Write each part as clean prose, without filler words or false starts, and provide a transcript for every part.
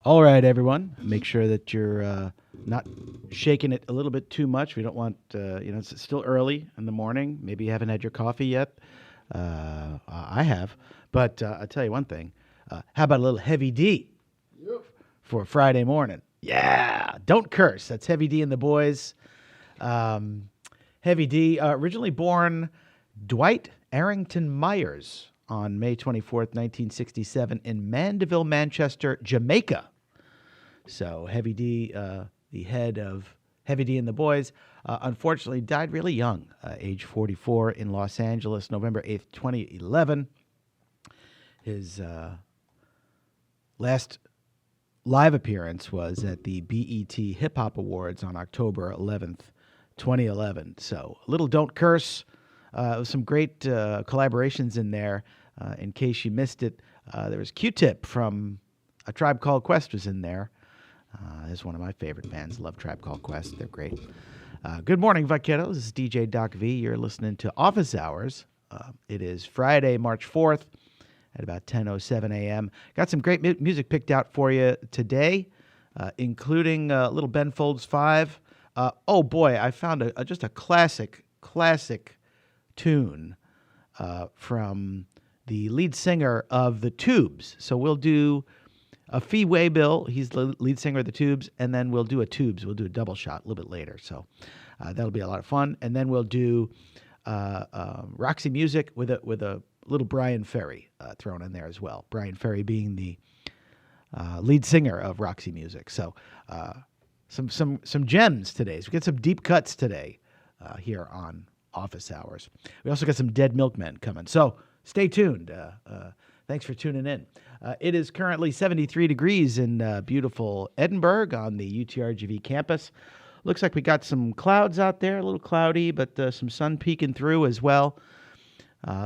All right, everyone. Make sure that you're not shaking it a little bit too much. We don't want, it's still early in the morning. Maybe you haven't had your coffee yet. I have. But I'll tell you one thing. How about a little Heavy D for Friday morning? Yeah. Don't curse. That's Heavy D and the boys. Heavy D, originally born Dwight Arrington Myers on May 24th, 1967, in Mandeville, Manchester, Jamaica. So Heavy D, the head of Heavy D and the Boys, unfortunately died really young, age 44, in Los Angeles, November 8th, 2011. His last live appearance was at the BET Hip Hop Awards on October 11th, 2011. So a little Don't Curse. Some great collaborations in there. In case you missed it, there was Q-Tip from A Tribe Called Quest was in there. Is one of my favorite bands. Love Tribe Called Quest. They're great. Good morning, Vaqueros. This is DJ Doc V. You're listening to Office Hours. It is Friday, March 4th at about 10:07 a.m. Got some great music picked out for you today, including Little Ben Folds 5. Oh, boy, I found just a classic tune from the lead singer of The Tubes. So we'll do a Fee Waybill. He's the lead singer of The Tubes, and then we'll do a Tubes. We'll do a double shot a little bit later. So that'll be a lot of fun. And then we'll do Roxy Music with a little Brian Ferry thrown in there as well. Brian Ferry being the lead singer of Roxy Music. So some gems today. So we get some deep cuts today here on Office Hours. We also got some Dead Milkmen coming. So stay tuned. Thanks for tuning in. It is currently 73 degrees in beautiful Edinburgh on the UTRGV campus. Looks like we got some clouds out there, a little cloudy, but some sun peeking through as well.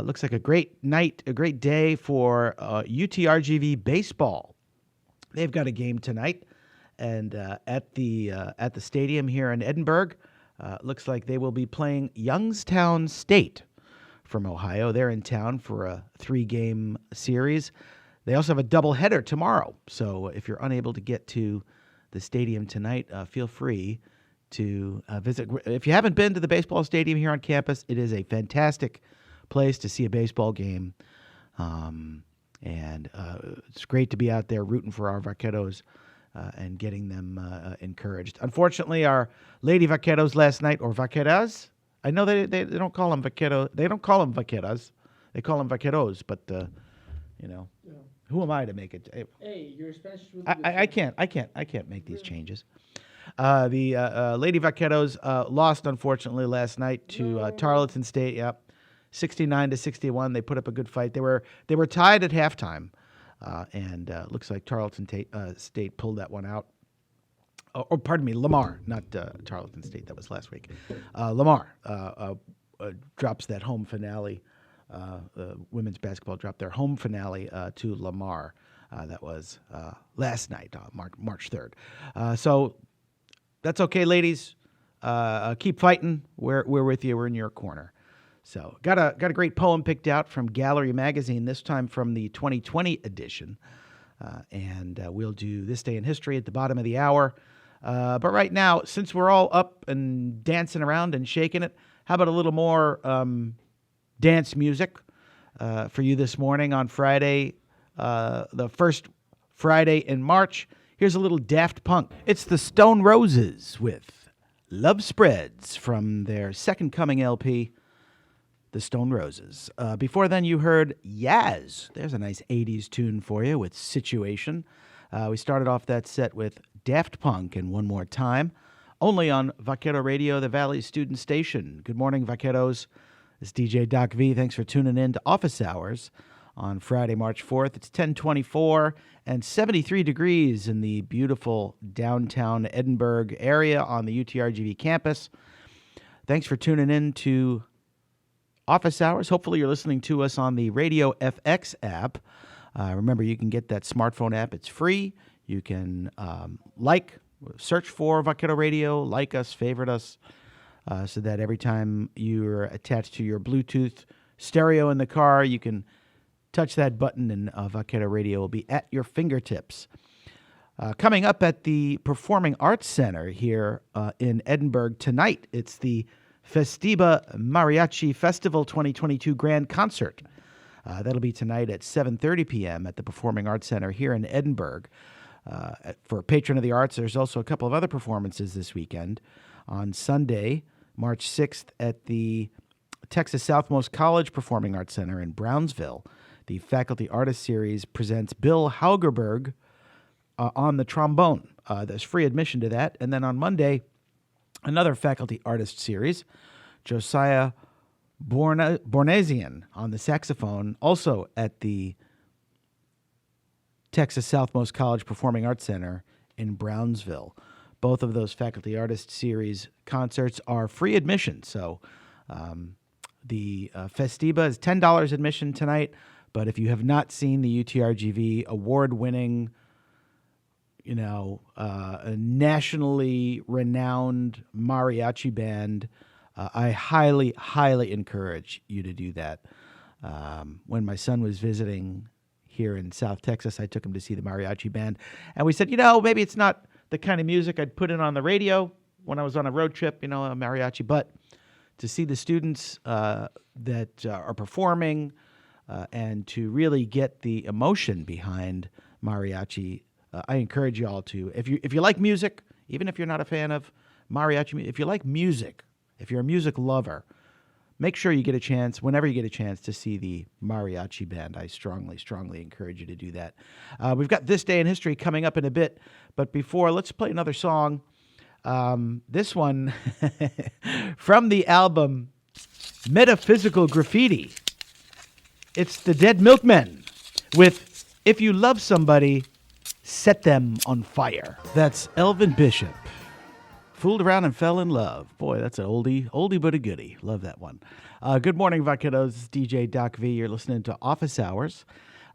Looks like a great night, a great day for UTRGV baseball. They've got a game tonight, and at the stadium here in Edinburgh, looks like they will be playing Youngstown State from Ohio. They're in town for a 3-game series. They also have a doubleheader tomorrow. So if you're unable to get to the stadium tonight, feel free to visit. If you haven't been to the baseball stadium here on campus, it is a fantastic place to see a baseball game. And it's great to be out there rooting for our Vaqueros and getting them encouraged. Unfortunately, our Lady Vaqueros last night, or Vaqueras, I know they don't call them vaqueros. They don't call them vaqueras. They call them vaqueros. But who am I to make it? Hey, your Spanish is really I can't make these changes. The Lady Vaqueros lost unfortunately last night to Tarleton State. Yep, 69-61. They put up a good fight. They were tied at halftime, and looks like Tarleton State pulled that one out. Or pardon me, Lamar, not Tarleton State. That was last week. Lamar drops that home finale. Women's basketball dropped their home finale to Lamar. That was last night, March 3rd. So that's okay, ladies. Keep fighting. We're with you. We're in your corner. So got a great poem picked out from Gallery Magazine, this time from the 2020 edition. And we'll do This Day in History at the bottom of the hour. But right now, since we're all up and dancing around and shaking it, how about a little more dance music for you this morning on Friday, the first Friday in March? Here's a little Daft Punk. It's the Stone Roses with Love Spreads from their Second Coming LP, The Stone Roses. Before then, you heard Yaz. There's a nice 80s tune for you with Situation. We started off that set with Daft Punk and One More Time, only on Vaquero Radio, the Valley student station. Good morning, Vaqueros. It's DJ Doc V. Thanks for tuning in to Office Hours on Friday, March 4th. It's 10:24 and 73 degrees in the beautiful downtown Edinburgh area on the UTRGV campus. Thanks for tuning in to Office Hours. Hopefully you're listening to us on the Radio FX app. Remember, you can get that smartphone app. It's free. You can search for Vaquero Radio, like us, favorite us, so that every time you're attached to your Bluetooth stereo in the car, you can touch that button and Vaquero Radio will be at your fingertips. Coming up at the Performing Arts Center here in Edinburgh tonight, it's the Festiba Mariachi Festival 2022 Grand Concert. That'll be tonight at 7:30 p.m. at the Performing Arts Center here in Edinburgh. For Patron of the Arts, there's also a couple of other performances this weekend. On Sunday, March 6th, at the Texas Southmost College Performing Arts Center in Brownsville, the Faculty Artist Series presents Bill Haugerberg on the trombone. There's free admission to that. And then on Monday, another Faculty Artist Series, Josiah Bornesian on the saxophone, also at the Texas Southmost College Performing Arts Center in Brownsville. Both of those Faculty Artist Series concerts are free admission. So the Festiba is $10 admission tonight. But if you have not seen the UTRGV award-winning, a nationally renowned mariachi band, I highly, highly encourage you to do that. When my son was visiting here in South Texas, I took him to see the mariachi band. And we said, maybe it's not the kind of music I'd put in on the radio when I was on a road trip, a mariachi. But to see the students that are performing and to really get the emotion behind mariachi, I encourage you all to, if you like music, even if you're not a fan of mariachi, if you like music, if you're a music lover, make sure you get a chance, whenever you get a chance, to see the mariachi band. I strongly, strongly encourage you to do that. We've got This Day in History coming up in a bit, but before, let's play another song. This one from the album Metaphysical Graffiti. It's the Dead Milkmen with If You Love Somebody, Set Them on Fire. That's Elvin Bishop. Fooled Around and Fell in Love. Boy, that's an oldie but a goodie. Love that one. Good morning, Vaqueros. This is DJ Doc V. You're listening to Office Hours.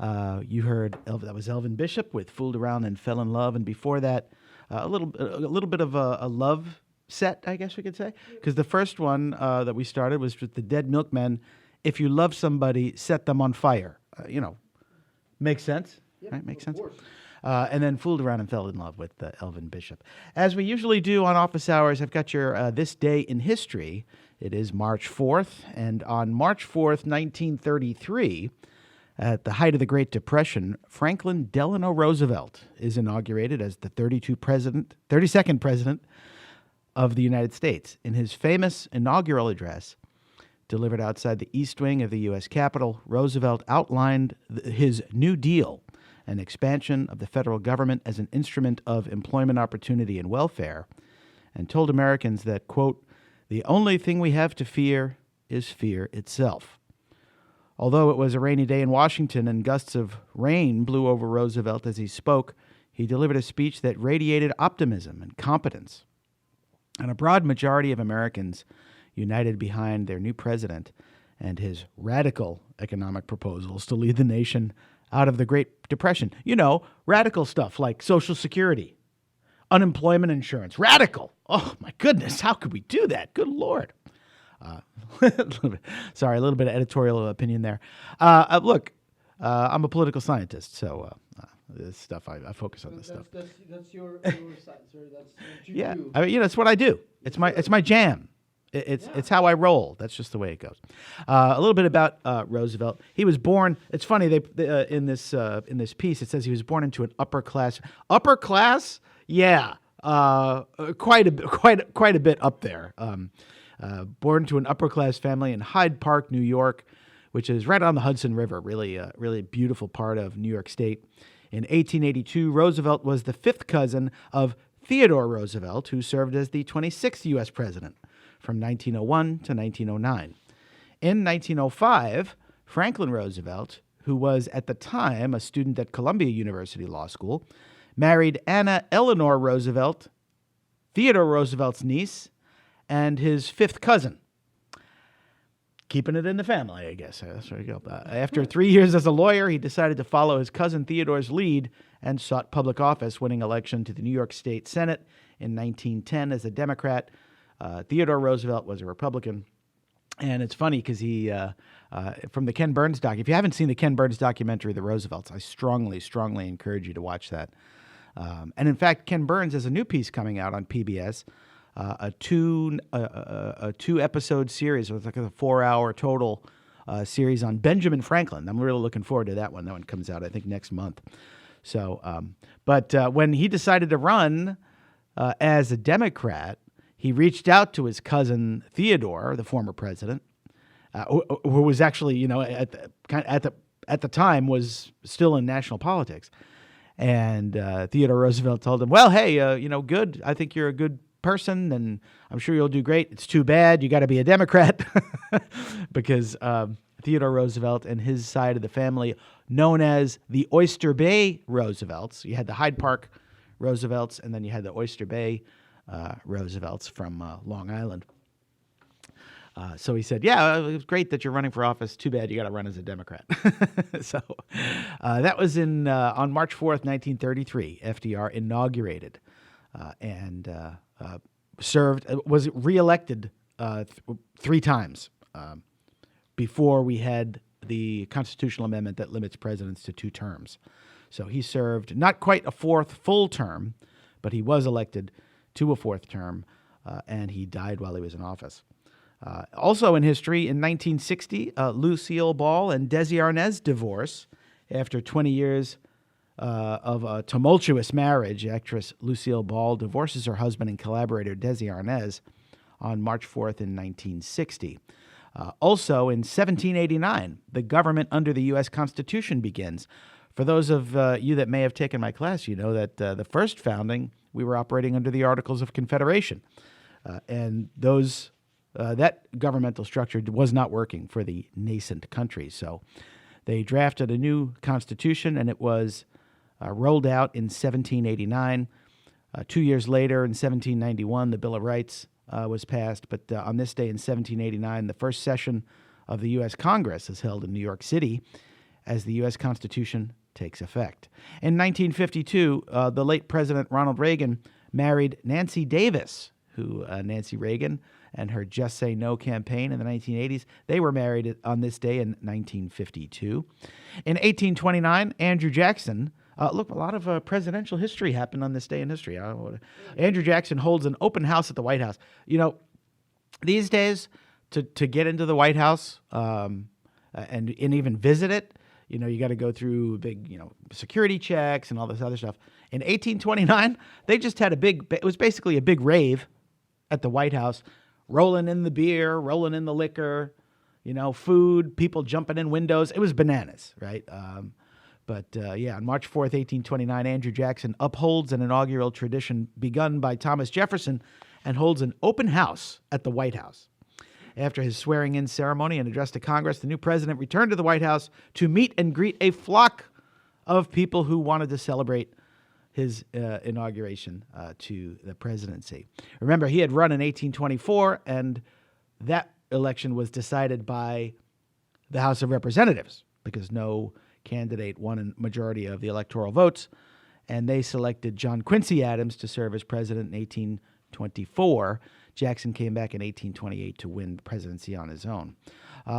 You heard that was Elvin Bishop with Fooled Around and Fell in Love, and before that, a little bit of a love set, I guess we could say, because the first one that we started was with the Dead Milkmen. If you love somebody, set them on fire. Makes sense, right? Makes sense. And then Fooled Around and Fell in Love with Elvin Bishop. As we usually do on Office Hours, I've got your This Day in History. It is March 4th, and on March 4th, 1933, at the height of the Great Depression, Franklin Delano Roosevelt is inaugurated as the 32nd president of the United States. In his famous inaugural address, delivered outside the East Wing of the U.S. Capitol, Roosevelt outlined his New Deal, an expansion of the federal government as an instrument of employment opportunity and welfare, and told Americans that, quote, "The only thing we have to fear is fear itself." Although it was a rainy day in Washington and gusts of rain blew over Roosevelt as he spoke, he delivered a speech that radiated optimism and competence. And a broad majority of Americans united behind their new president and his radical economic proposals to lead the nation out of the Great Depression. Radical stuff like Social Security, unemployment insurance. Radical. Oh, my goodness. How could we do that? Good Lord. A little bit of editorial opinion there. Look, I'm a political scientist, so this stuff, I focus on this stuff. That's your science, sir. That's what you do. I mean, it's what I do. It's my jam. It's how I roll. That's just the way it goes. A little bit about Roosevelt. He was born. It's funny. They in this piece it says he was born into an upper class. Upper class, yeah, quite a bit up there. Born to an upper class family in Hyde Park, New York, which is right on the Hudson River. Really beautiful part of New York State. In 1882, Roosevelt was the fifth cousin of Theodore Roosevelt, who served as the 26th U.S. president from 1901 to 1909. In 1905, Franklin Roosevelt, who was at the time a student at Columbia University Law School, married Anna Eleanor Roosevelt, Theodore Roosevelt's niece, and his fifth cousin. Keeping it in the family, I guess. That's where you go. After 3 years as a lawyer, he decided to follow his cousin Theodore's lead and sought public office, winning election to the New York State Senate in 1910 as a Democrat. Theodore Roosevelt was a Republican. And it's funny because he, from the Ken Burns doc, if you haven't seen the Ken Burns documentary, The Roosevelts, I strongly encourage you to watch that. And in fact, Ken Burns has a new piece coming out on PBS, a two-episode series with like a 4-hour total series on Benjamin Franklin. I'm really looking forward to that one. That one comes out, I think, next month. So, but when he decided to run as a Democrat, he reached out to his cousin Theodore, the former president, who was actually, at the time was still in national politics. And Theodore Roosevelt told him, "Well, hey, good. I think you're a good person, and I'm sure you'll do great. It's too bad you got to be a Democrat," because Theodore Roosevelt and his side of the family, known as the Oyster Bay Roosevelts. You had the Hyde Park Roosevelts, and then you had the Oyster Bay Roosevelts from Long Island. So he said, "Yeah, it was great that you're running for office. Too bad you got to run as a Democrat." So that was on March 4th, 1933. FDR inaugurated and was reelected 3 times before we had the constitutional amendment that limits presidents to 2 terms. So he served not quite a 4th full term, but he was elected to a 4th term, and he died while he was in office. Also in history, in 1960, Lucille Ball and Desi Arnaz divorce after 20 years of a tumultuous marriage. Actress Lucille Ball divorces her husband and collaborator Desi Arnaz on March 4th in 1960. Also in 1789, the government under the U.S. Constitution begins. For those of you that may have taken my class, you know that the first founding, we were operating under the Articles of Confederation. And that governmental structure was not working for the nascent country. So they drafted a new constitution, and it was rolled out in 1789. 2 years later, in 1791, the Bill of Rights was passed. But on this day in 1789, the first session of the U.S. Congress is held in New York City as the U.S. Constitution takes effect. In 1952, the late President Ronald Reagan married Nancy Davis, who Nancy Reagan and her Just Say No campaign in the 1980s, they were married on this day in 1952. In 1829, Andrew Jackson, a lot of presidential history happened on this day in history. Andrew Jackson holds an open house at the White House. These days, to get into the White House and even visit it, you got to go through big, security checks and all this other stuff. In 1829, they just had it was basically a big rave at the White House, rolling in the beer, rolling in the liquor, food, people jumping in windows. It was bananas, right? But on March 4th, 1829, Andrew Jackson upholds an inaugural tradition begun by Thomas Jefferson and holds an open house at the White House. After his swearing-in ceremony and address to Congress, the new president returned to the White House to meet and greet a flock of people who wanted to celebrate his inauguration to the presidency. Remember, he had run in 1824, and that election was decided by the House of Representatives because no candidate won a majority of the electoral votes, and they selected John Quincy Adams to serve as president in 1824. Jackson came back in 1828 to win the presidency on his own.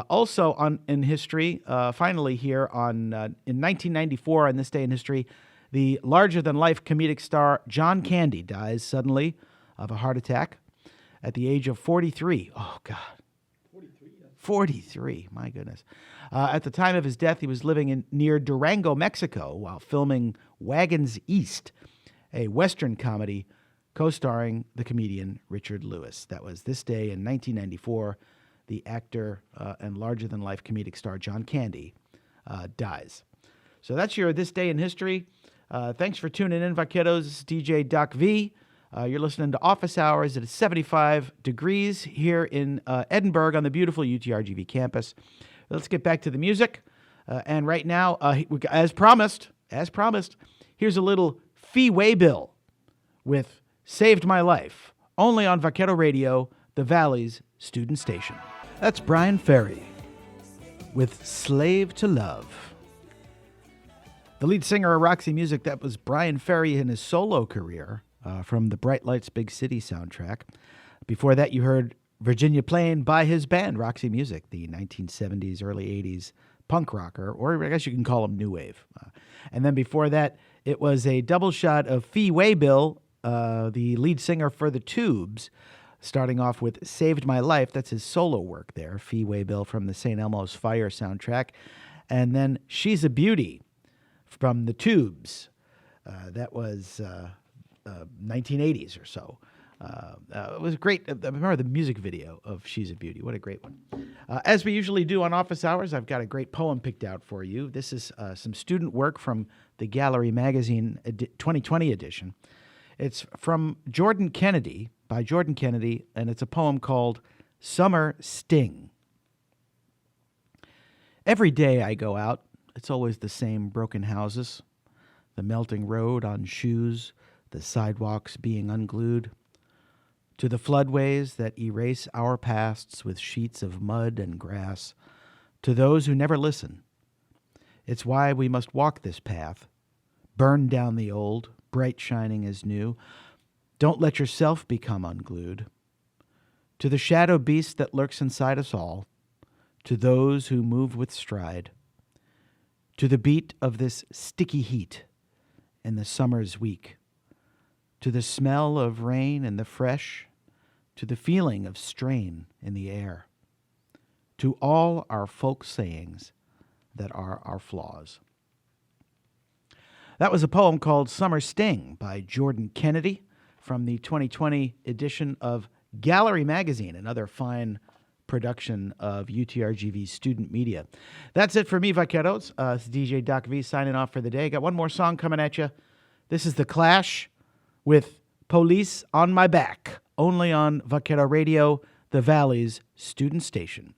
Also in history, finally here in 1994, on this day in history, the larger-than-life comedic star John Candy dies suddenly of a heart attack at the age of 43. Oh, God. 43, my goodness. At the time of his death, he was living near Durango, Mexico, while filming Wagons East, a Western comedy co-starring the comedian Richard Lewis. That was this day in 1994. The actor and larger-than-life comedic star John Candy dies. So that's your This Day in History. Thanks for tuning in, Vaqueros. This is DJ Doc V. You're listening to Office Hours. It is 75 degrees here in Edinburgh on the beautiful UTRGV campus. Let's get back to the music. And right now, as promised, here's a little Fee Waybill with Saved My Life, only on Vaquero Radio, the Valley's student station. That's Brian Ferry with Slave to Love. The lead singer of Roxy Music, that was Brian Ferry in his solo career from the Bright Lights Big City soundtrack. Before that, you heard Virginia Plain by his band, Roxy Music, the 1970s, early 80s punk rocker, or I guess you can call him new wave. And then before that, It was a double shot of Fee Waybill, the lead singer for the Tubes, starting off with Saved My Life. That's his solo work there, Fee Waybill from the St. Elmo's Fire soundtrack. And then She's a Beauty from the Tubes. That was 1980s or so. It was great. I remember the music video of She's a Beauty. What a great one. As we usually do on Office Hours, I've got a great poem picked out for you. This is some student work from the Gallery Magazine 2020 edition. It's from Jordan Kennedy, by Jordan Kennedy, and it's a poem called Summer Sting. Every day I go out, it's always the same broken houses, the melting road on shoes, the sidewalks being unglued, to the floodways that erase our pasts with sheets of mud and grass, to those who never listen. It's why we must walk this path, burn down the old, bright shining as new. Don't let yourself become unglued. To the shadow beast that lurks inside us all, to those who move with stride, to the beat of this sticky heat in the summer's week, to the smell of rain and the fresh, to the feeling of strain in the air, to all our folk sayings that are our flaws. That was a poem called Summer Sting by Jordan Kennedy from the 2020 edition of Gallery Magazine, another fine production of UTRGV's student media. That's it for me, Vaqueros. It's DJ Doc V signing off for the day. Got one more song coming at you. This is The Clash with Police on My Back, only on Vaquero Radio, the Valley's student station.